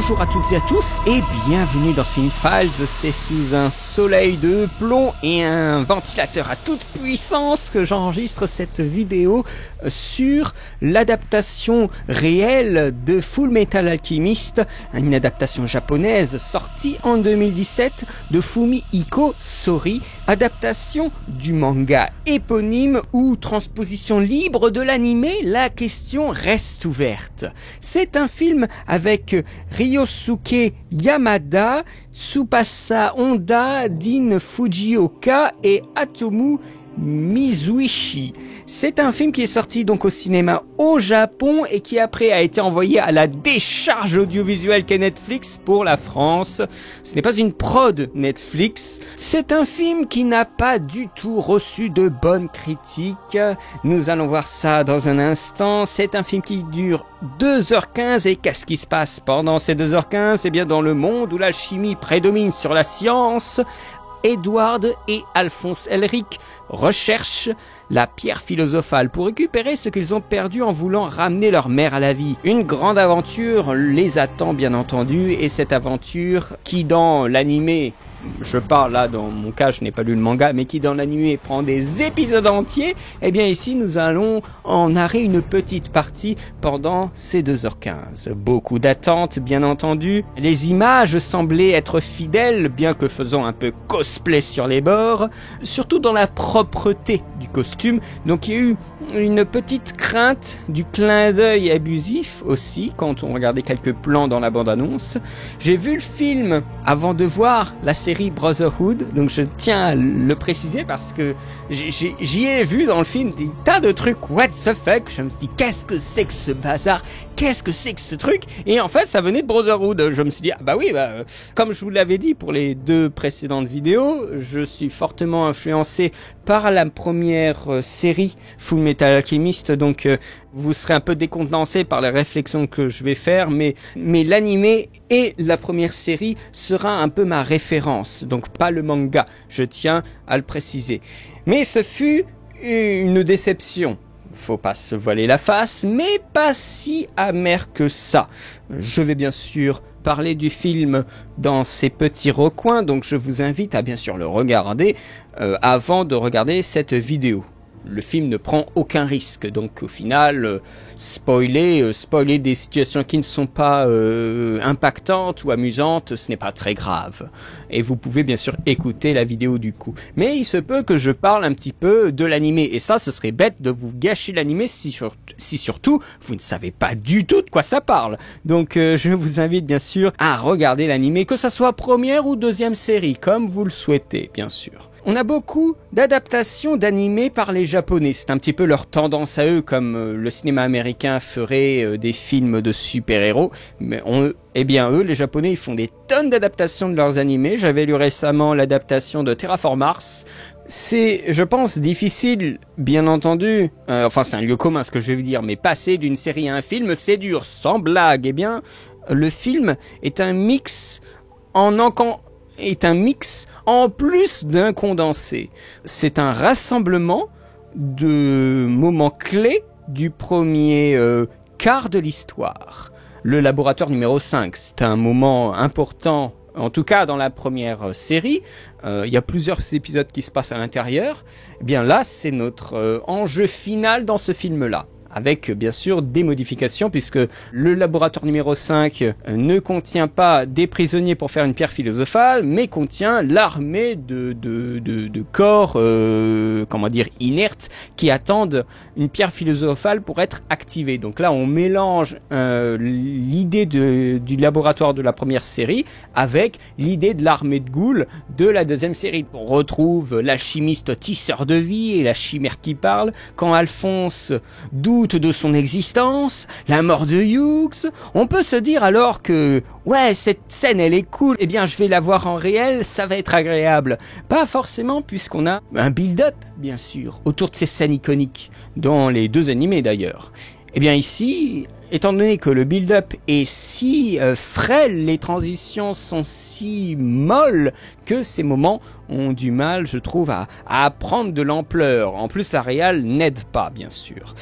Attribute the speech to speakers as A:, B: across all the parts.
A: Bonjour à toutes et à tous et bienvenue dans Cinefiles. C'est sous un soleil de plomb et un ventilateur à toute puissance que j'enregistre cette vidéo sur l'adaptation réelle de Full Metal Alchemist, une adaptation japonaise sortie en 2017 de Fumihiko Sori, adaptation du manga éponyme ou transposition libre de l'anime, la question reste ouverte. C'est un film avec Ryosuke Yamada, Tsubasa Honda, Din Fujioka et Atomu Mizuishi. C'est un film qui est sorti donc au cinéma au Japon et qui après a été envoyé à la décharge audiovisuelle qu'est Netflix pour la France. Ce n'est pas une prod Netflix. C'est un film qui n'a pas du tout reçu de bonnes critiques. Nous allons voir ça dans un instant. C'est un film qui dure 2h15 et qu'est-ce qui se passe pendant ces 2h15? Eh bien, dans le monde où la chimie prédomine sur la science, Edward et Alphonse Elric recherchent la pierre philosophale pour récupérer ce qu'ils ont perdu en voulant ramener leur mère à la vie. Une grande aventure les attend bien entendu, et cette aventure qui dans l'animé, je parle là dans mon cas, je n'ai pas lu le manga, mais qui dans l'animé prend des épisodes entiers, eh bien ici nous allons en narrer une petite partie pendant ces 2h15. Beaucoup d'attentes bien entendu, les images semblaient être fidèles bien que faisant un peu cosplay sur les bords, surtout dans la propreté du costume. Donc il y a eu une petite crainte du clin d'œil abusif aussi quand on regardait quelques plans dans la bande-annonce. J'ai vu le film avant de voir la série Brotherhood, donc je tiens à le préciser parce que j'y ai vu dans le film des tas de trucs what the fuck. Je me suis dit qu'est-ce que c'est que ce bazar, qu'est-ce que c'est que ce truc, et en fait ça venait de Brotherhood. Je me suis dit ah bah oui, comme je vous l'avais dit pour les deux précédentes vidéos, je suis fortement influencé par la première série Full Metal Alchemist, donc vous serez un peu décontenancé par les réflexions que je vais faire, mais l'animé et la première série sera un peu ma référence, donc pas le manga, je tiens à le préciser. Mais ce fut une déception. Faut pas se voiler la face, mais pas si amer que ça. Je vais bien sûr parler du film dans ses petits recoins, donc je vous invite à bien sûr le regarder avant de regarder cette vidéo. Le film ne prend aucun risque, donc au final, spoiler des situations qui ne sont pas impactantes ou amusantes, ce n'est pas très grave. Et vous pouvez bien sûr écouter la vidéo du coup. Mais il se peut que je parle un petit peu de l'animé, et ça, ce serait bête de vous gâcher l'animé si surtout vous ne savez pas du tout de quoi ça parle. Donc je vous invite bien sûr à regarder l'animé, que ça soit première ou deuxième série, comme vous le souhaitez, bien sûr. On a beaucoup d'adaptations d'animés par les Japonais, c'est un petit peu leur tendance à eux, comme le cinéma américain ferait des films de super-héros, mais eh bien eux, les Japonais, ils font des tonnes d'adaptations de leurs animés. J'avais lu récemment l'adaptation de Terraform Mars. C'est, je pense, difficile, bien entendu, enfin c'est un lieu commun ce que je vais vous dire, mais passer d'une série à un film, c'est dur, sans blague. Eh bien, le film est un mix en plus d'un condensé. C'est un rassemblement de moments clés du premier quart de l'histoire. Le laboratoire numéro 5, c'est un moment important, en tout cas dans la première série. Il y a plusieurs épisodes qui se passent à l'intérieur. Eh bien là, c'est notre enjeu final dans ce film-là, avec bien sûr des modifications, puisque le laboratoire numéro 5 ne contient pas des prisonniers pour faire une pierre philosophale, mais contient l'armée de corps inertes qui attendent une pierre philosophale pour être activée. Donc là on mélange l'idée du laboratoire de la première série avec l'idée de l'armée de ghouls de la deuxième série. On retrouve l'alchimiste tisseur de vie et la chimère qui parle, quand Alphonse doute de son existence, la mort de Hughes. On peut se dire alors que ouais, cette scène elle est cool, eh bien je vais la voir en réel, ça va être agréable. Pas forcément, puisqu'on a un build-up bien sûr autour de ces scènes iconiques dans les deux animés d'ailleurs. Eh bien ici, étant donné que le build-up est si frêle, les transitions sont si molles que ces moments ont du mal, je trouve, à prendre de l'ampleur. En plus, la réal n'aide pas, bien sûr.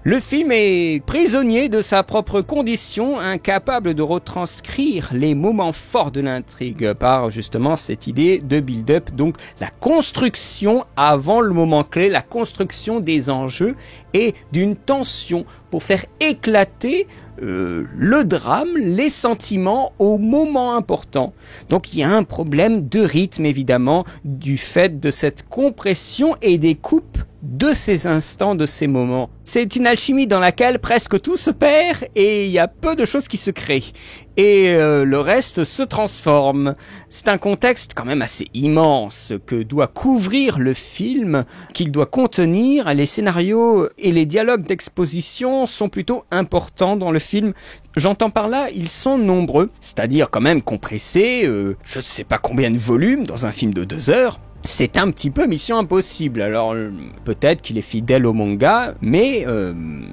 A: Le film est prisonnier de sa propre condition, incapable de retranscrire les moments forts de l'intrigue par justement cette idée de build-up, donc la construction avant le moment clé, la construction des enjeux et d'une tension pour faire éclater le drame, les sentiments au moment important. Donc il y a un problème de rythme évidemment du fait de cette compression et des coupes de ces instants, de ces moments. C'est une alchimie dans laquelle presque tout se perd et il y a peu de choses qui se créent. Et le reste se transforme. C'est un contexte quand même assez immense que doit couvrir le film, qu'il doit contenir. Les scénarios et les dialogues d'exposition sont plutôt importants dans le film. J'entends par là, ils sont nombreux, c'est-à-dire quand même compressés, je ne sais pas combien de volumes dans un film de 2 heures. C'est un petit peu Mission Impossible. Alors peut-être qu'il est fidèle au manga, mais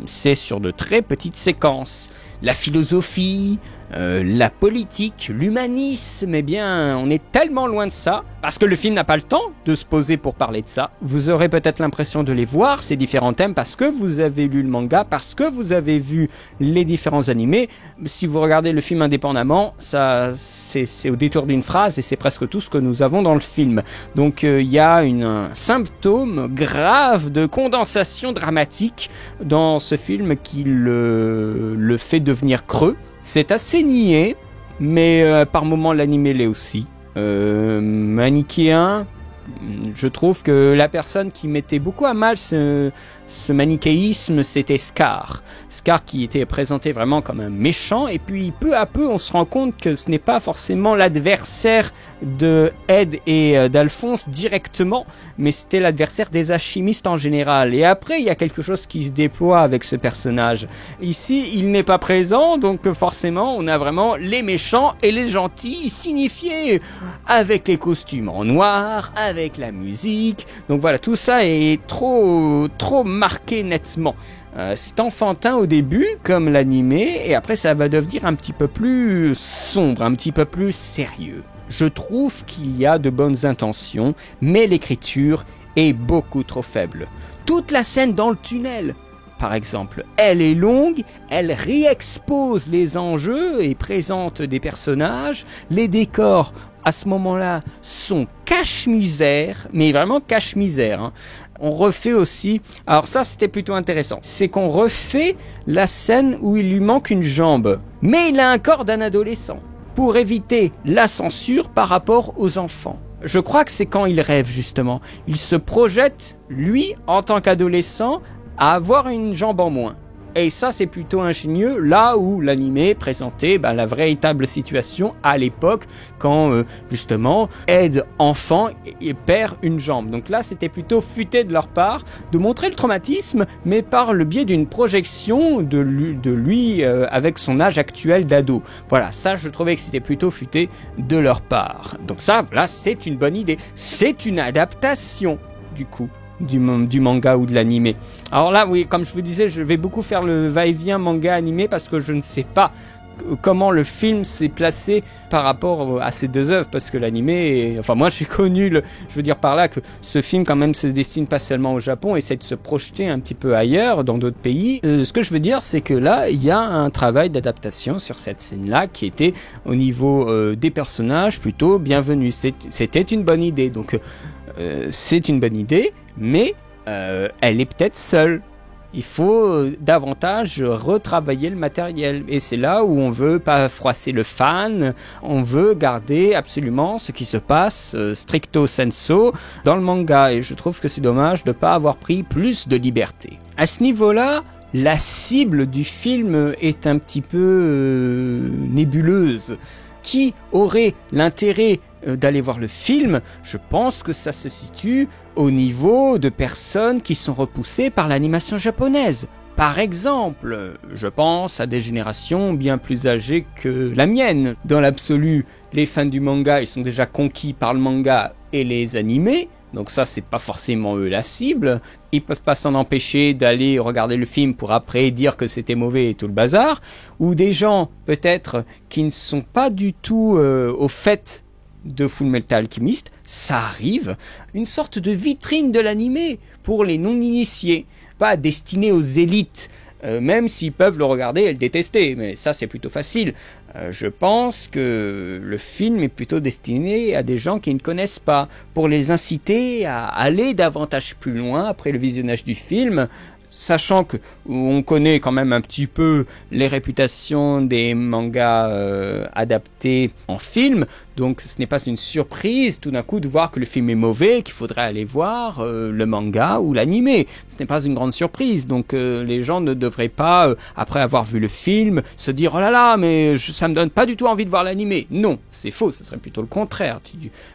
A: c'est sur de très petites séquences. La philosophie, la politique, l'humanisme, eh bien, on est tellement loin de ça, parce que le film n'a pas le temps de se poser pour parler de ça. Vous aurez peut-être l'impression de les voir, ces différents thèmes, parce que vous avez lu le manga, parce que vous avez vu les différents animés. Si vous regardez le film indépendamment, ça, c'est au détour d'une phrase, et c'est presque tout ce que nous avons dans le film. Donc, il y a un symptôme grave de condensation dramatique dans ce film qui le fait devenir creux. C'est assez niais, mais par moments l'animé l'est aussi. Manichéen, je trouve que la personne qui mettait beaucoup à mal ce manichéisme, c'était Scar. Scar qui était présenté vraiment comme un méchant, et puis peu à peu on se rend compte que ce n'est pas forcément l'adversaire de Ed et d'Alphonse directement, mais c'était l'adversaire des alchimistes en général. Et après il y a quelque chose qui se déploie avec ce personnage. Ici il n'est pas présent, donc forcément on a vraiment les méchants et les gentils signifiés avec les costumes en noir, avec la musique. Donc voilà, tout ça est trop marqué nettement. C'est enfantin au début, comme l'animé, et après ça va devenir un petit peu plus sombre, un petit peu plus sérieux. Je trouve qu'il y a de bonnes intentions, mais l'écriture est beaucoup trop faible. Toute la scène dans le tunnel, par exemple, elle est longue, elle réexpose les enjeux et présente des personnages, les décors à ce moment-là sont cache-misère, mais vraiment cache-misère, hein. On refait aussi, alors ça c'était plutôt intéressant, c'est qu'on refait la scène où il lui manque une jambe, mais il a un corps d'un adolescent, pour éviter la censure par rapport aux enfants. Je crois que c'est quand il rêve justement, il se projette, lui, en tant qu'adolescent, à avoir une jambe en moins. Et ça, c'est plutôt ingénieux, là où l'animé présentait la véritable situation à l'époque, quand justement Ed, enfant, perd une jambe. Donc là, c'était plutôt futé de leur part de montrer le traumatisme, mais par le biais d'une projection de lui avec son âge actuel d'ado. Voilà, ça, je trouvais que c'était plutôt futé de leur part. Donc ça, là, c'est une bonne idée. C'est une adaptation, du coup, du manga ou de l'animé. Alors là, oui, comme je vous disais, je vais beaucoup faire le va-et-vient manga-animé parce que je ne sais pas comment le film s'est placé par rapport à ces deux œuvres, parce que l'animé, enfin moi j'ai connu, je veux dire par là que ce film quand même se destine pas seulement au Japon, essaie de se projeter un petit peu ailleurs, dans d'autres pays. Ce que je veux dire, c'est que là, il y a un travail d'adaptation sur cette scène-là qui était au niveau des personnages plutôt bienvenu. C'était une bonne idée, donc c'est une bonne idée, mais elle est peut-être seule. Il faut davantage retravailler le matériel. Et c'est là où on veut pas froisser le fan, on veut garder absolument ce qui se passe stricto sensu dans le manga. Et je trouve que c'est dommage de pas avoir pris plus de liberté. À ce niveau-là, la cible du film est un petit peu nébuleuse. Qui aurait l'intérêt d'aller voir le film? Je pense que ça se situe au niveau de personnes qui sont repoussées par l'animation japonaise. Par exemple, je pense à des générations bien plus âgées que la mienne. Dans l'absolu, les fans du manga, ils sont déjà conquis par le manga et les animés. Donc ça, c'est pas forcément eux la cible. Ils peuvent pas s'en empêcher d'aller regarder le film pour après dire que c'était mauvais et tout le bazar. Ou des gens, peut-être, qui ne sont pas du tout au fait de Fullmetal Alchemist, ça arrive, une sorte de vitrine de l'animé pour les non-initiés, pas destiné aux élites. Même s'ils peuvent le regarder et le détester, mais ça c'est plutôt facile. Je pense que le film est plutôt destiné à des gens qui ne connaissent pas, pour les inciter à aller davantage plus loin après le visionnage du film, sachant que on connaît quand même un petit peu les réputations des mangas adaptés en film, donc ce n'est pas une surprise tout d'un coup de voir que le film est mauvais, qu'il faudrait aller voir le manga ou l'animé. Ce n'est pas une grande surprise, donc les gens ne devraient pas, après avoir vu le film, se dire « Oh là là, mais ça me donne pas du tout envie de voir l'animé ». Non, c'est faux, ce serait plutôt le contraire.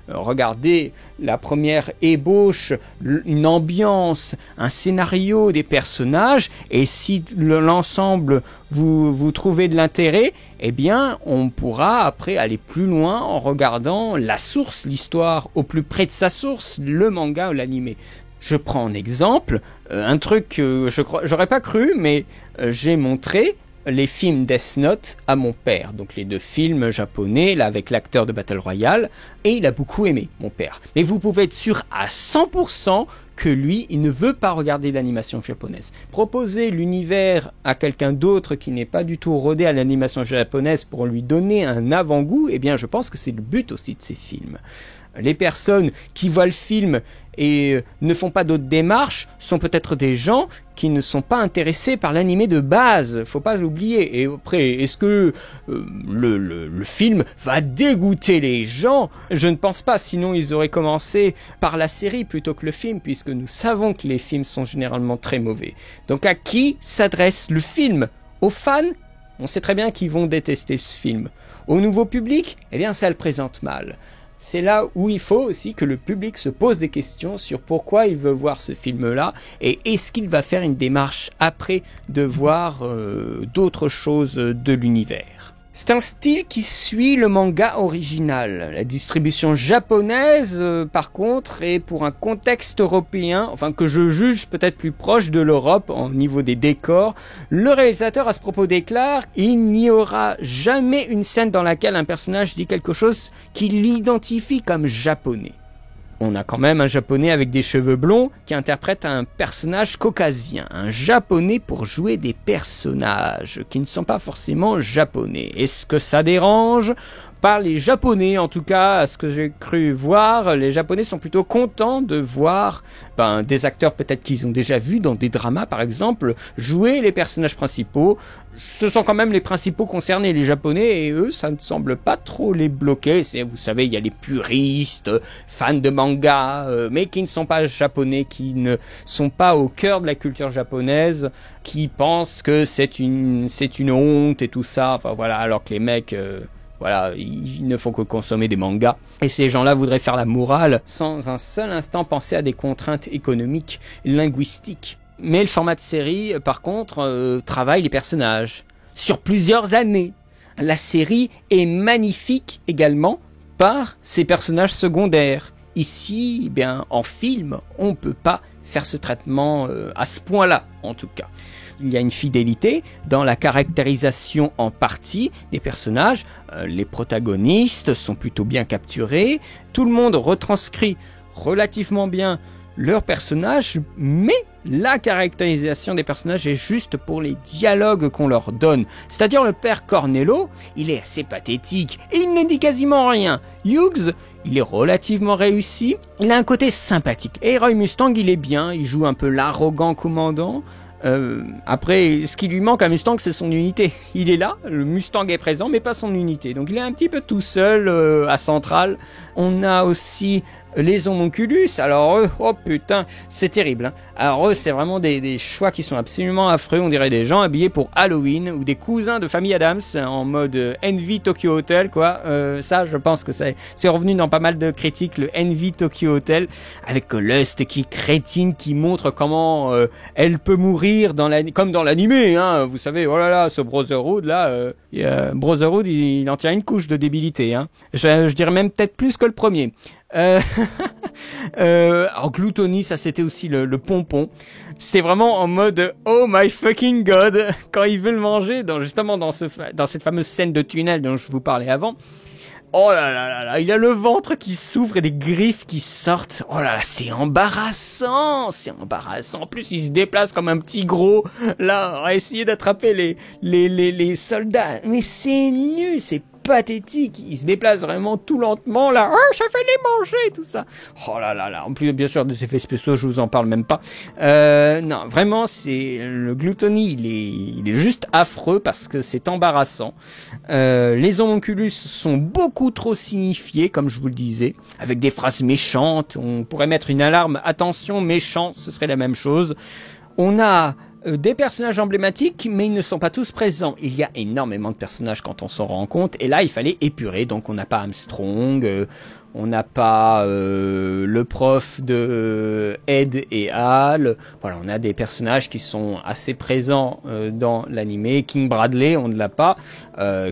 A: Regardez la première ébauche, une ambiance, un scénario des personnages, et si l'ensemble vous trouvez de l'intérêt, eh bien, on pourra après aller plus loin en regardant la source, l'histoire au plus près de sa source, le manga ou l'animé. Je prends en exemple un truc que j'aurais pas cru, mais j'ai montré les films Death Note à mon père, donc les 2 films japonais, là avec l'acteur de Battle Royale, et il a beaucoup aimé, mon père. Mais vous pouvez être sûr à 100% que lui, il ne veut pas regarder l'animation japonaise. Proposer l'univers à quelqu'un d'autre qui n'est pas du tout rodé à l'animation japonaise pour lui donner un avant-goût, eh bien je pense que c'est le but aussi de ces films. Les personnes qui voient le film et ne font pas d'autres démarches sont peut-être des gens qui ne sont pas intéressés par l'animé de base, faut pas l'oublier. Et après, est-ce que le film va dégoûter les gens? Je ne pense pas, sinon ils auraient commencé par la série plutôt que le film, puisque nous savons que les films sont généralement très mauvais. Donc à qui s'adresse le film? Aux fans? On sait très bien qu'ils vont détester ce film. Au nouveau public? Eh bien ça le présente mal. C'est là où il faut aussi que le public se pose des questions sur pourquoi il veut voir ce film-là et est-ce qu'il va faire une démarche après de voir d'autres choses de l'univers. C'est un style qui suit le manga original. La distribution japonaise, par contre, est pour un contexte européen, enfin que je juge peut-être plus proche de l'Europe au niveau des décors. Le réalisateur à ce propos déclare « Il n'y aura jamais une scène dans laquelle un personnage dit quelque chose qui l'identifie comme japonais. » On a quand même un japonais avec des cheveux blonds qui interprète un personnage caucasien. Un japonais pour jouer des personnages qui ne sont pas forcément japonais. Est-ce que ça dérange ? Par les japonais, en tout cas, à ce que j'ai cru voir, les japonais sont plutôt contents de voir des acteurs peut-être qu'ils ont déjà vus dans des dramas par exemple, jouer les personnages principaux. Ce sont quand même les principaux concernés, les japonais, et eux, ça ne semble pas trop les bloquer. Vous savez, il y a les puristes, fans de manga, mais qui ne sont pas japonais, qui ne sont pas au cœur de la culture japonaise, qui pensent que c'est une honte et tout ça, enfin voilà, alors que les mecs... Voilà, ils ne font que consommer des mangas. Et ces gens-là voudraient faire la morale sans un seul instant penser à des contraintes économiques, linguistiques. Mais le format de série, par contre, travaille les personnages sur plusieurs années. La série est magnifique également par ses personnages secondaires. Ici, en film, on ne peut pas faire ce traitement à ce point-là, en tout cas. Il y a une fidélité dans la caractérisation en partie des personnages. Les protagonistes sont plutôt bien capturés. Tout le monde retranscrit relativement bien leurs personnages, mais la caractérisation des personnages est juste pour les dialogues qu'on leur donne. C'est-à-dire le père Cornello, il est assez pathétique et il ne dit quasiment rien. Hughes, il est relativement réussi, il a un côté sympathique. Et Roy Mustang, il est bien, il joue un peu l'arrogant commandant. Après, ce qui lui manque à Mustang, c'est son unité. Il est là, le Mustang est présent, mais pas son unité. Donc il est un petit peu tout seul à Central. On a aussi les homonculus. Alors eux, oh putain, c'est terrible. Hein. Alors eux, c'est vraiment des choix qui sont absolument affreux. On dirait des gens habillés pour Halloween ou des cousins de famille Adams en mode Envy Tokyo Hotel, quoi. Ça, je pense que c'est revenu dans pas mal de critiques, le Envy Tokyo Hotel, avec Lust qui crétine, qui montre comment elle peut mourir comme dans l'animé, hein. Vous savez, oh là là, ce Brotherhood là, Brotherhood, il en tient une couche de débilité, hein. Je dirais même peut-être plus que le premier. Alors Gluttony, ça c'était aussi le pompon. C'était vraiment en mode oh my fucking god quand il veut le manger, justement dans cette fameuse scène de tunnel dont je vous parlais avant. Oh là là là là, il a le ventre qui s'ouvre et des griffes qui sortent. Oh là là, c'est embarrassant, c'est embarrassant. En plus, il se déplace comme un petit gros. Là, on va essayer d'attraper les soldats. Mais c'est nul, c'est pathétique. Il se déplace vraiment tout lentement, là. Oh, ça fait les manger, tout ça. Oh là là là. En plus, bien sûr, des effets spéciaux, je vous en parle même pas. Non, vraiment, le Gluttony, il est juste affreux parce que c'est embarrassant. Les homonculus sont beaucoup trop signifiés, comme je vous le disais, avec des phrases méchantes. On pourrait mettre une alarme, attention, méchant, ce serait la même chose. On a des personnages emblématiques, mais ils ne sont pas tous présents. Il y a énormément de personnages quand on s'en rend compte, et là il fallait épurer, donc on n'a pas Armstrong, on n'a pas le prof de Ed et Al. Voilà, on a des personnages qui sont assez présents dans l'animé. King Bradley, on ne l'a pas,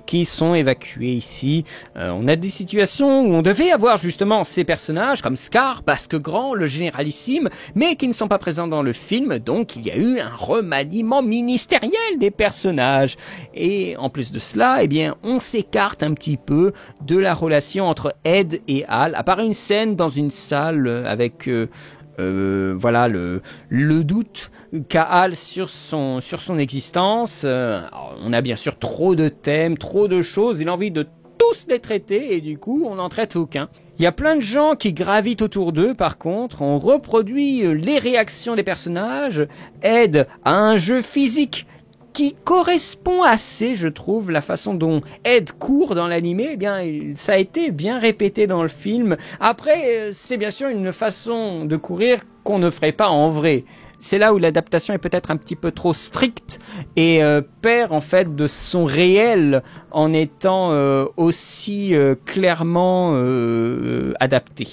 A: qui sont évacués ici. On a des situations où on devait avoir justement ces personnages comme Scar, Basque Grand, le Généralissime, mais qui ne sont pas présents dans le film. Donc il y a eu un remaniement ministériel des personnages. Et en plus de cela, eh bien, on s'écarte un petit peu de la relation entre Ed et Al, à part une scène dans une salle avec voilà le doute qu'a Al sur son existence. On a bien sûr trop de thèmes, trop de choses, il a envie de tous les traiter et du coup on n'en traite aucun. Il y a plein de gens qui gravitent autour d'eux, par contre, on reproduit les réactions des personnages. Ed a un jeu physique qui correspond assez, je trouve, la façon dont Ed court dans l'animé, eh bien, ça a été bien répété dans le film. Après, c'est bien sûr une façon de courir qu'on ne ferait pas en vrai. C'est là où l'adaptation est peut-être un petit peu trop stricte et perd en fait de son réel en étant aussi clairement adapté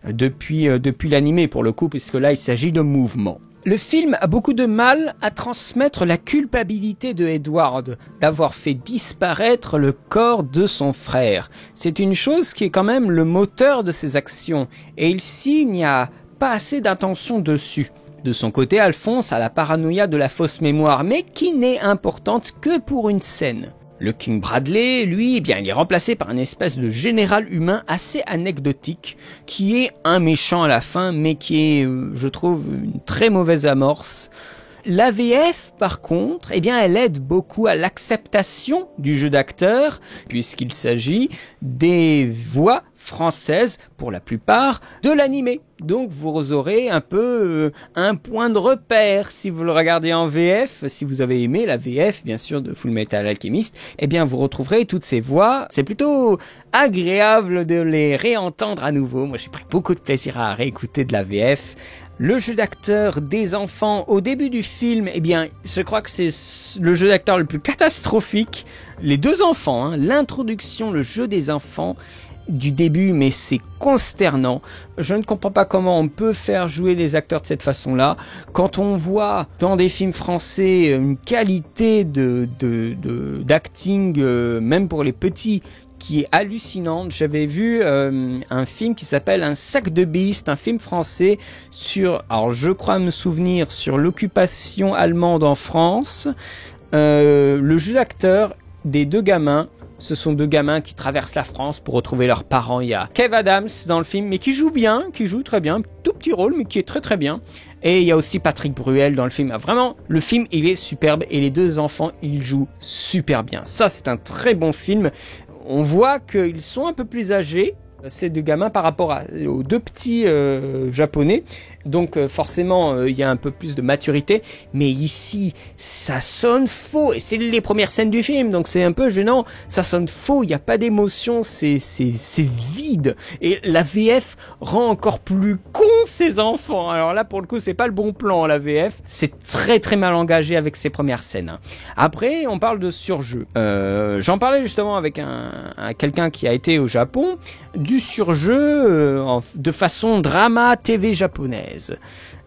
A: depuis l'animé pour le coup, puisque là il s'agit de mouvement. Le film a beaucoup de mal à transmettre la culpabilité de Edward d'avoir fait disparaître le corps de son frère. C'est une chose qui est quand même le moteur de ses actions, et ici il n'y a pas assez d'intention dessus. De son côté, Alphonse a la paranoïa de la fausse mémoire, mais qui n'est importante que pour une scène. Le King Bradley, lui, eh bien, il est remplacé par une espèce de général humain assez anecdotique, qui est un méchant à la fin, mais qui est, je trouve, une très mauvaise amorce. La VF, par contre, eh bien, elle aide beaucoup à l'acceptation du jeu d'acteur, puisqu'il s'agit des voix françaises, pour la plupart, de l'animé. Donc vous aurez un peu un point de repère si vous le regardez en VF, si vous avez aimé la VF, bien sûr, de Full Metal Alchemist, eh bien vous retrouverez toutes ces voix. C'est plutôt agréable de les réentendre à nouveau. Moi, j'ai pris beaucoup de plaisir à réécouter de la VF. Le jeu d'acteur des enfants au début du film, eh bien, je crois que c'est le jeu d'acteur le plus catastrophique. Les deux enfants, hein, l'introduction, le jeu des enfants du début, mais c'est consternant. Je ne comprends pas comment on peut faire jouer les acteurs de cette façon-là. Quand on voit dans des films français une qualité d'acting, même pour les petits, qui est hallucinante. J'avais vu un film qui s'appelle Un sac de billes, c'est un film français sur, alors je crois me souvenir, sur l'occupation allemande en France. Le jeu d'acteur des deux gamins, ce sont deux gamins qui traversent la France pour retrouver leurs parents. Il y a Kev Adams dans le film, mais qui joue bien, qui joue très bien, tout petit rôle, mais qui est très très bien. Et il y a aussi Patrick Bruel dans le film. Vraiment, le film, il est superbe et les deux enfants, ils jouent super bien. Ça, c'est un très bon film. On voit qu'ils sont un peu plus âgés, ces deux gamins, par rapport aux deux petits japonais. Donc forcément, il y a un peu plus de maturité. Mais ici, ça sonne faux. Et c'est les premières scènes du film, donc c'est un peu gênant. Ça sonne faux, il n'y a pas d'émotion, c'est vide. Et la VF rend encore plus con ces enfants. Alors là, pour le coup, c'est pas le bon plan, la VF. C'est très très mal engagé avec ces premières scènes. Après, on parle de surjeu. J'en parlais justement avec quelqu'un qui a été au Japon, du surjeu de façon drama TV japonaise.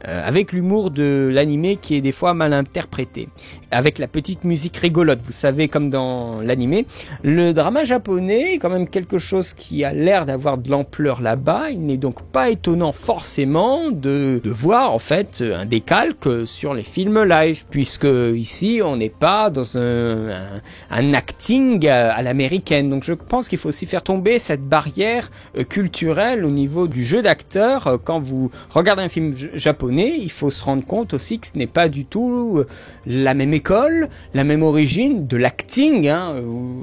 A: avec l'humour de l'animé qui est des fois mal interprété, avec la petite musique rigolote, vous savez, comme dans l'animé. Le drama japonais est quand même quelque chose qui a l'air d'avoir de l'ampleur là-bas. Il n'est donc pas étonnant forcément de voir en fait un décalque sur les films live, puisque ici on n'est pas dans un acting à l'américaine. Donc je pense qu'il faut aussi faire tomber cette barrière culturelle au niveau du jeu d'acteur. Quand vous regardez un film japonais, il faut se rendre compte aussi que ce n'est pas du tout la même école, la même origine de l'acting.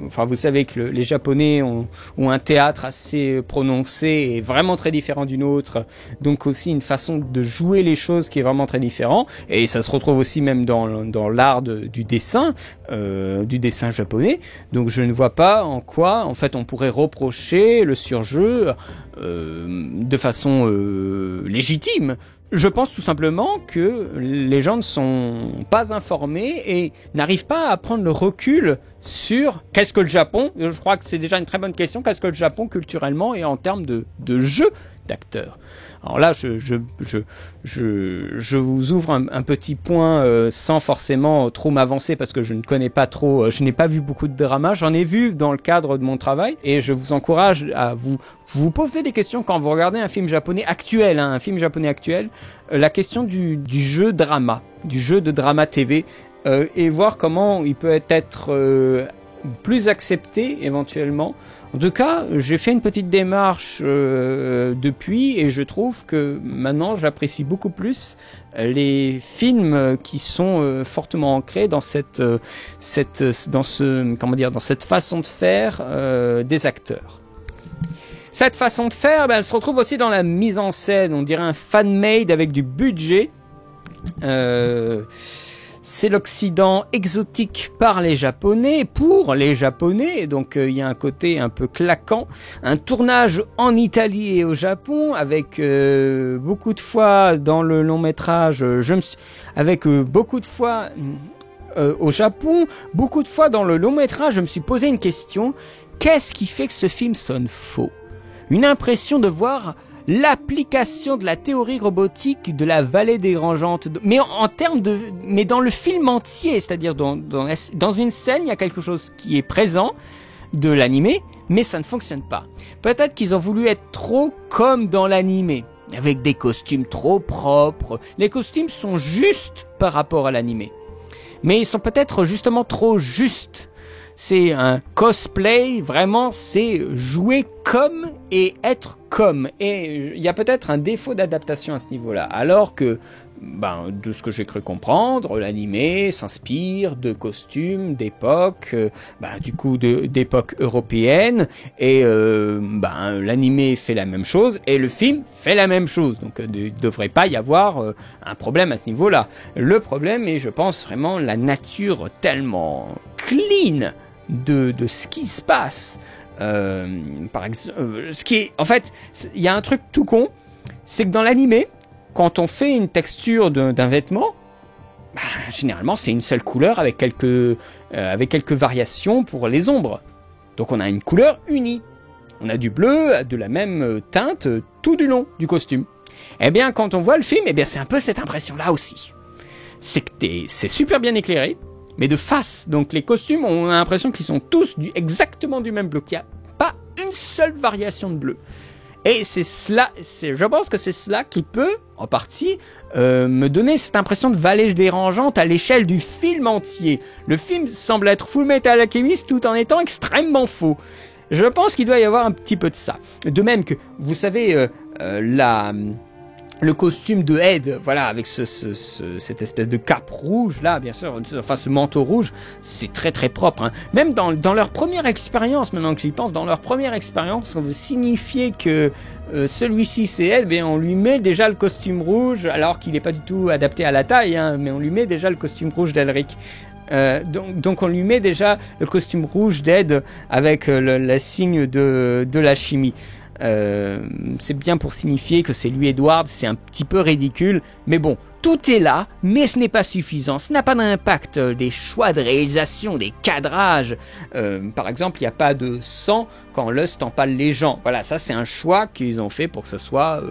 A: Enfin, vous savez que les Japonais ont un théâtre assez prononcé et vraiment très différent du nôtre. Donc aussi une façon de jouer les choses qui est vraiment très différent. Et ça se retrouve aussi même dans l'art du dessin japonais. Donc je ne vois pas en quoi, en fait, on pourrait reprocher le surjeu de façon légitime. Je pense tout simplement que les gens ne sont pas informés et n'arrivent pas à prendre le recul sur qu'est-ce que le Japon. Je crois que c'est déjà une très bonne question. Qu'est-ce que le Japon culturellement et en termes de jeu d'acteurs. Alors là, je vous ouvre un petit point sans forcément trop m'avancer parce que je ne connais pas trop, je n'ai pas vu beaucoup de dramas, j'en ai vu dans le cadre de mon travail et je vous encourage à vous poser des questions quand vous regardez un film japonais actuel, la question du jeu drama, du jeu de drama TV et voir comment il peut être plus accepté éventuellement. En tout cas, j'ai fait une petite démarche depuis et je trouve que maintenant j'apprécie beaucoup plus les films qui sont fortement ancrés dans cette façon de faire des acteurs. Cette façon de faire, elle se retrouve aussi dans la mise en scène. On dirait un fan-made avec du budget. C'est l'Occident exotique par les Japonais, pour les Japonais, donc il y a un côté un peu claquant. Un tournage en Italie et au Japon, avec beaucoup de fois dans le long métrage, beaucoup de fois au Japon, beaucoup de fois dans le long métrage, je me suis posé une question. Qu'est-ce qui fait que ce film sonne faux ? Une impression de voir l'application de la théorie robotique de la vallée dérangeante, mais mais dans le film entier, c'est-à-dire dans une scène, il y a quelque chose qui est présent de l'animé, mais ça ne fonctionne pas. Peut-être qu'ils ont voulu être trop comme dans l'animé, avec des costumes trop propres. Les costumes sont justes par rapport à l'animé, mais ils sont peut-être justement trop justes. C'est un cosplay, vraiment, c'est jouer comme et être comme. Et il y a peut-être un défaut d'adaptation à ce niveau-là. Alors que, de ce que j'ai cru comprendre, l'animé s'inspire de costumes d'époque, d'époque européenne. Et l'animé fait la même chose et le film fait la même chose. Donc il ne devrait pas y avoir un problème à ce niveau-là. Le problème est, je pense, vraiment la nature tellement clean de ce qui se passe. Par exemple, il y a un truc tout con, c'est que dans l'animé, quand on fait une texture d'un vêtement, généralement c'est une seule couleur avec quelques variations pour les ombres. Donc on a une couleur unie. On a du bleu de la même teinte tout du long du costume. Eh bien, quand on voit le film, c'est un peu cette impression-là aussi. C'est que c'est super bien éclairé, mais de face. Donc les costumes, on a l'impression qu'ils sont tous exactement du même bleu, qu'il n'y a pas une seule variation de bleu. Et je pense que c'est cela qui peut, en partie, me donner cette impression de vallée dérangeante à l'échelle du film entier. Le film semble être Full Metal Alchemist tout en étant extrêmement faux. Je pense qu'il doit y avoir un petit peu de ça. De même que, vous savez, le costume de Ed, voilà, avec cette espèce de cape rouge là, bien sûr, enfin ce manteau rouge, c'est très très propre. Hein. Même dans leur première expérience, maintenant que j'y pense, on veut signifier que celui-ci c'est Ed, on lui met déjà le costume rouge, alors qu'il n'est pas du tout adapté à la taille, hein, mais on lui met déjà le costume rouge d'Elric. Donc on lui met déjà le costume rouge d'Ed avec le signe de la chimie. C'est bien pour signifier que c'est lui Edward, c'est un petit peu ridicule, mais bon, Tout est là, mais ce n'est pas suffisant. Ce n'a pas d'impact. Des choix de réalisation, des cadrages. Par exemple, il n'y a pas de sang quand Lust empale les gens. Voilà, ça c'est un choix qu'ils ont fait pour que ce soit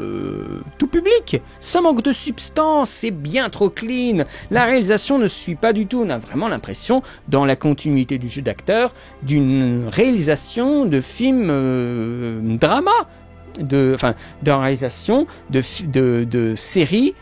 A: tout public. Ça manque de substance, c'est bien trop clean. La réalisation ne suit pas du tout. On a vraiment l'impression, dans la continuité du jeu d'acteur, d'une réalisation de film drama. De réalisation de séries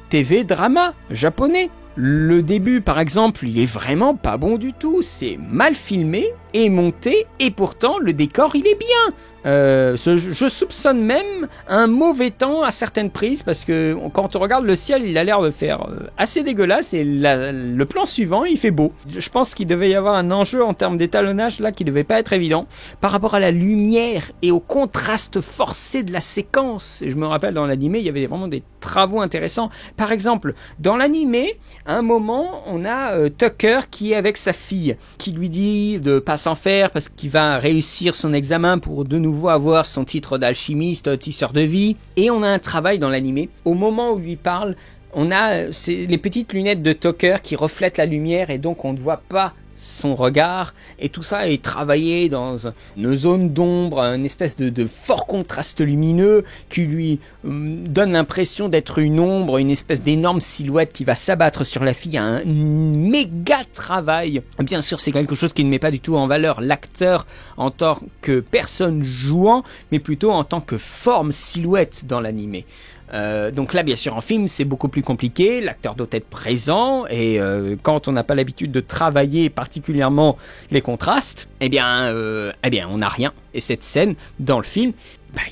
A: TV drama japonais. Le début, par exemple, il est vraiment pas bon du tout. C'est mal filmé et monté, et pourtant le décor il est bien. Je soupçonne même un mauvais temps à certaines prises, parce que quand on regarde le ciel, il a l'air de faire assez dégueulasse, et le plan suivant, il fait beau. Je pense qu'il devait y avoir un enjeu en termes d'étalonnage là qui devait pas être évident par rapport à la lumière et au contraste forcé de la séquence. Et je me rappelle, dans l'animé, il y avait vraiment des travaux intéressants. Par exemple, dans l'animé, à un moment, on a Tucker qui est avec sa fille, qui lui dit de pas s'en faire parce qu'il va réussir son examen pour de nouveau avoir son titre d'alchimiste, tisseur de vie. Et on a un travail dans l'animé. Au moment où il lui parle, on a les petites lunettes de Tucker qui reflètent la lumière, et donc on ne voit pas son regard, et tout ça est travaillé dans une zone d'ombre, une espèce de fort contraste lumineux qui lui donne l'impression d'être une ombre, une espèce d'énorme silhouette qui va s'abattre sur la fille. Un méga travail. Bien sûr, c'est quelque chose qui ne met pas du tout en valeur l'acteur en tant que personne jouant, mais plutôt en tant que forme silhouette dans l'animé. Donc là, bien sûr, en film, c'est beaucoup plus compliqué. L'acteur doit être présent, et quand on n'a pas l'habitude de travailler particulièrement les contrastes, eh bien, on n'a rien. Et cette scène, dans le film,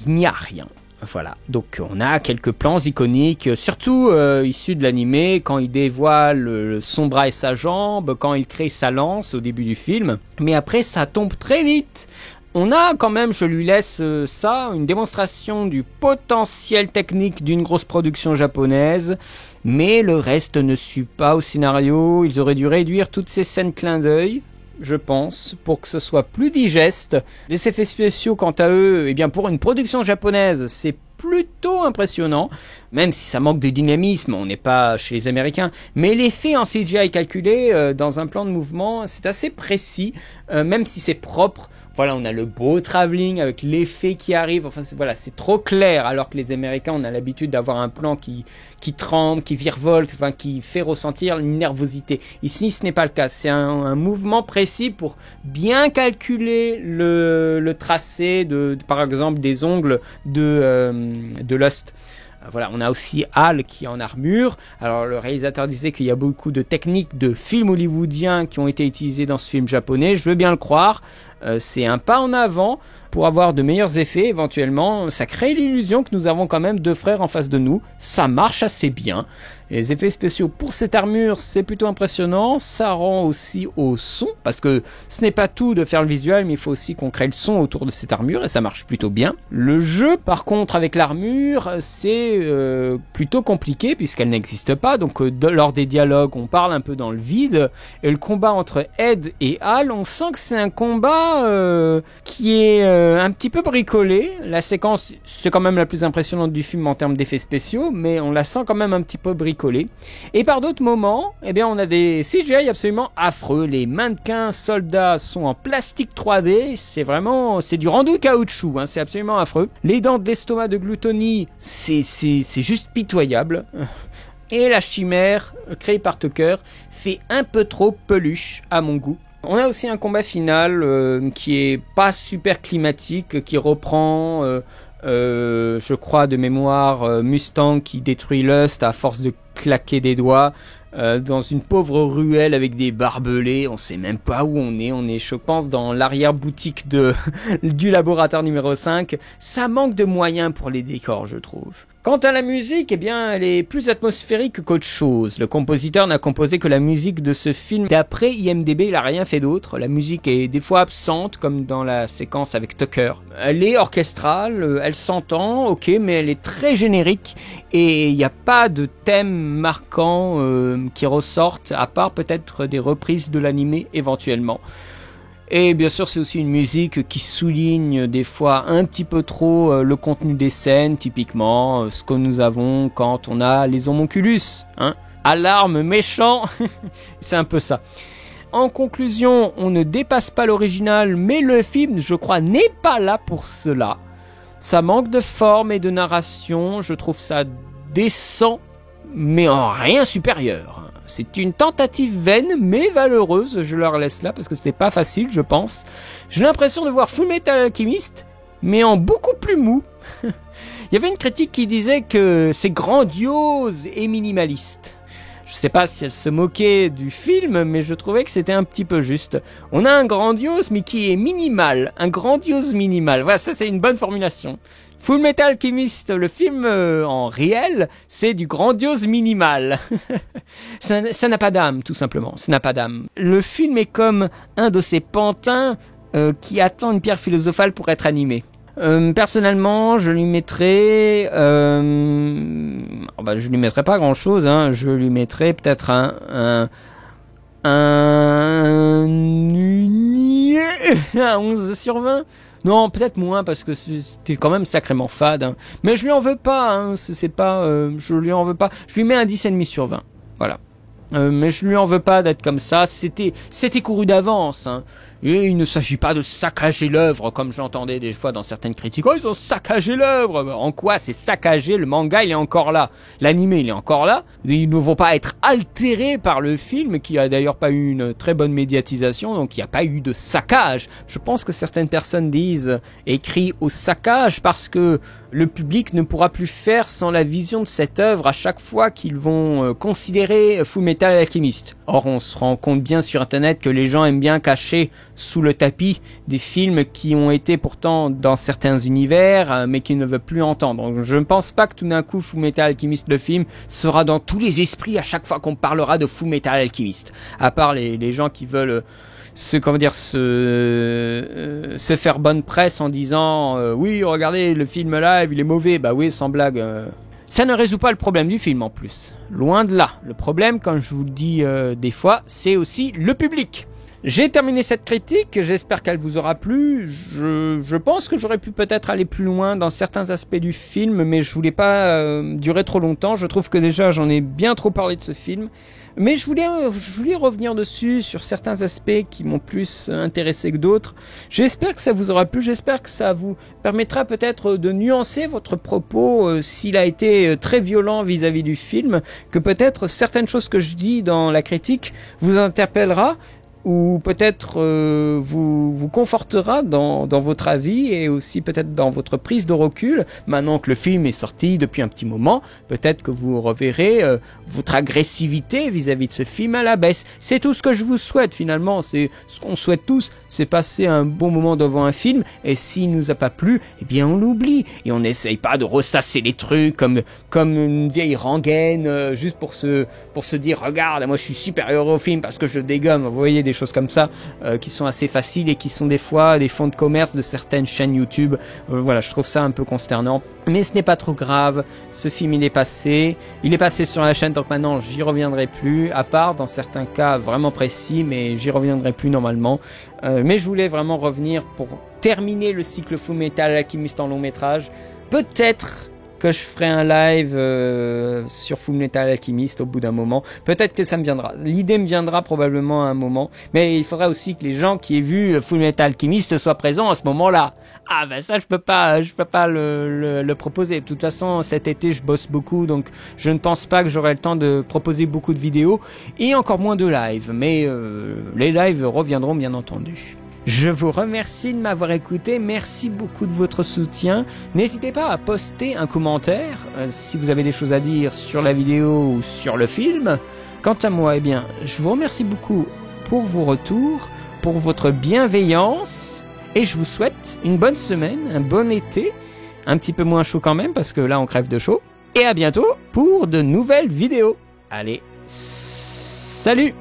A: il n'y a rien. Voilà, donc on a quelques plans iconiques, surtout issus de l'animé, quand il dévoile son bras et sa jambe, quand il crée sa lance au début du film. Mais après, ça tombe très vite. On a quand même, je lui laisse ça, une démonstration du potentiel technique d'une grosse production japonaise, mais le reste ne suit pas au scénario. Ils auraient dû réduire toutes ces scènes clin d'œil, je pense, pour que ce soit plus digeste. Les effets spéciaux, quant à eux, eh bien pour une production japonaise, c'est plutôt impressionnant, même si ça manque de dynamisme, on n'est pas chez les Américains, mais l'effet en CGI calculé dans un plan de mouvement, c'est assez précis, même si c'est propre. Voilà, on a le beau travelling avec l'effet qui arrive, enfin c'est trop clair, alors que les Américains, on a l'habitude d'avoir un plan qui tremble, qui virevolte, enfin qui fait ressentir une nervosité. Ici, ce n'est pas le cas, c'est un mouvement précis pour bien calculer le tracé par exemple des ongles de Lust. Voilà, on a aussi Hal qui est en armure. Alors le réalisateur disait qu'il y a beaucoup de techniques de films hollywoodiens qui ont été utilisées dans ce film japonais. Je veux bien le croire. C'est un pas en avant pour avoir de meilleurs effets éventuellement. Ça crée l'illusion que nous avons quand même deux frères en face de nous. Ça marche assez bien. Les effets spéciaux pour cette armure, c'est plutôt impressionnant. Ça rend aussi au son, parce que ce n'est pas tout de faire le visuel, mais il faut aussi qu'on crée le son autour de cette armure, et ça marche plutôt bien. Le jeu, par contre, avec l'armure, c'est plutôt compliqué, puisqu'elle n'existe pas. Donc lors des dialogues, on parle un peu dans le vide. Et le combat entre Ed et Hal, on sent que c'est un combat qui est un petit peu bricolé. La séquence, c'est quand même la plus impressionnante du film en termes d'effets spéciaux, mais on la sent quand même un petit peu bricolée. Et par d'autres moments, eh bien, on a des CGI absolument affreux. Les mannequins soldats sont en plastique 3D. C'est du rendu caoutchouc, hein, c'est absolument affreux. Les dents de l'estomac de Gluttony, c'est juste pitoyable. Et la chimère, créée par Tucker, fait un peu trop peluche à mon goût. On a aussi un combat final qui est pas super climatique, qui reprend... je crois de mémoire Mustang qui détruit Lust à force de claquer des doigts dans une pauvre ruelle avec des barbelés. On sait même pas où on est je pense dans l'arrière-boutique du laboratoire numéro 5. Ça manque de moyens pour les décors, je trouve. Quant à la musique, eh bien, elle est plus atmosphérique qu'autre chose. Le compositeur n'a composé que la musique de ce film. D'après IMDb, il n'a rien fait d'autre. La musique est des fois absente, comme dans la séquence avec Tucker. Elle est orchestrale, elle s'entend, ok, mais elle est très générique. Et il n'y a pas de thème marquant qui ressortent, à part peut-être des reprises de l'animé éventuellement. Et bien sûr, c'est aussi une musique qui souligne des fois un petit peu trop le contenu des scènes, typiquement ce que nous avons quand on a les homonculus, hein. Alarme méchant, c'est un peu ça. En conclusion, on ne dépasse pas l'original, mais le film, je crois, n'est pas là pour cela. Ça manque de forme et de narration, je trouve ça décent, mais en rien supérieur. C'est une tentative vaine, mais valeureuse, je leur laisse là, parce que c'est pas facile, je pense. J'ai l'impression de voir Fullmetal Alchemist, mais en beaucoup plus mou. Il y avait une critique qui disait que c'est grandiose et minimaliste. Je sais pas si elle se moquait du film, mais je trouvais que c'était un petit peu juste. On a un grandiose, mais qui est minimal. Un grandiose minimal. Voilà, ça c'est une bonne formulation. Fullmetal Alchemist, le film en réel, c'est du grandiose minimal. Ça n'a pas d'âme, tout simplement. Ça n'a pas d'âme. Le film est comme un de ces pantins qui attend une pierre philosophale pour être animé. Personnellement, je lui mettrais, je lui mettrais pas grand chose, hein. Je lui mettrais peut-être un 11 sur 20. Non, peut-être moins parce que c'était quand même sacrément fade, hein. Mais je lui en veux pas, hein. C'est pas, je lui en veux pas. Je lui mets un 10,5 sur 20. Voilà. Mais je lui en veux pas d'être comme ça. C'était couru d'avance, hein. Et il ne s'agit pas de saccager l'œuvre, comme j'entendais des fois dans certaines critiques. Oh, ils ont saccagé l'œuvre. En quoi c'est saccagé? Le manga, il est encore là. L'anime, il est encore là. Ils ne vont pas être altérés par le film, qui a d'ailleurs pas eu une très bonne médiatisation, donc il n'y a pas eu de saccage. Je pense que certaines personnes disent et crient au saccage parce que le public ne pourra plus faire sans la vision de cette œuvre à chaque fois qu'ils vont considérer Fullmetal Alchemist. Or, on se rend compte bien sur Internet que les gens aiment bien cacher sous le tapis des films qui ont été pourtant dans certains univers, mais qui ne veulent plus entendre. Donc, je ne pense pas que tout d'un coup Fullmetal Alchemist, le film, sera dans tous les esprits à chaque fois qu'on parlera de Fullmetal Alchemist. À part les gens qui veulent se faire bonne presse en disant oui, regardez, le film live, il est mauvais. Bah oui, sans blague. Ça ne résout pas le problème du film en plus. Loin de là. Le problème, comme je vous le dis des fois, c'est aussi le public. J'ai terminé cette critique, j'espère qu'elle vous aura plu. Je pense que j'aurais pu peut-être aller plus loin dans certains aspects du film, mais je voulais pas durer trop longtemps. Je trouve que déjà j'en ai bien trop parlé de ce film. Mais je voulais revenir dessus sur certains aspects qui m'ont plus intéressé que d'autres. J'espère que ça vous aura plu, j'espère que ça vous permettra peut-être de nuancer votre propos s'il a été très violent vis-à-vis du film, que peut-être certaines choses que je dis dans la critique vous interpellera, ou peut-être vous confortera dans votre avis et aussi peut-être dans votre prise de recul. Maintenant que le film est sorti depuis un petit moment, peut-être que vous reverrez votre agressivité vis-à-vis de ce film à la baisse. C'est tout ce que je vous souhaite finalement, c'est ce qu'on souhaite tous, c'est passer un bon moment devant un film, et s'il nous a pas plu, eh bien on l'oublie, et on n'essaye pas de ressasser les trucs comme une vieille rengaine, juste pour se dire regarde, moi je suis supérieur au film parce que je dégomme, vous voyez, des choses comme ça qui sont assez faciles et qui sont des fois des fonds de commerce de certaines chaînes YouTube. Voilà, je trouve ça un peu consternant, mais ce n'est pas trop grave. Ce film il est passé sur la chaîne, donc maintenant j'y reviendrai plus, à part dans certains cas vraiment précis, mais j'y reviendrai plus normalement. Mais je voulais vraiment revenir pour terminer le cycle Fullmetal Alchemist en long métrage. Peut-être que je ferai un live sur Fullmetal Alchemist au bout d'un moment. Peut-être que ça me viendra. L'idée me viendra probablement à un moment. Mais il faudra aussi que les gens qui aient vu Fullmetal Alchemist soient présents à ce moment-là. Ah ben ça je peux pas le proposer. De toute façon cet été je bosse beaucoup, donc je ne pense pas que j'aurai le temps de proposer beaucoup de vidéos et encore moins de live. Mais les lives reviendront bien entendu. Je vous remercie de m'avoir écouté, merci beaucoup de votre soutien. N'hésitez pas à poster un commentaire si vous avez des choses à dire sur la vidéo ou sur le film. Quant à moi, eh bien, je vous remercie beaucoup pour vos retours, pour votre bienveillance, et je vous souhaite une bonne semaine, un bon été, un petit peu moins chaud quand même parce que là on crève de chaud. Et à bientôt pour de nouvelles vidéos. Allez, salut!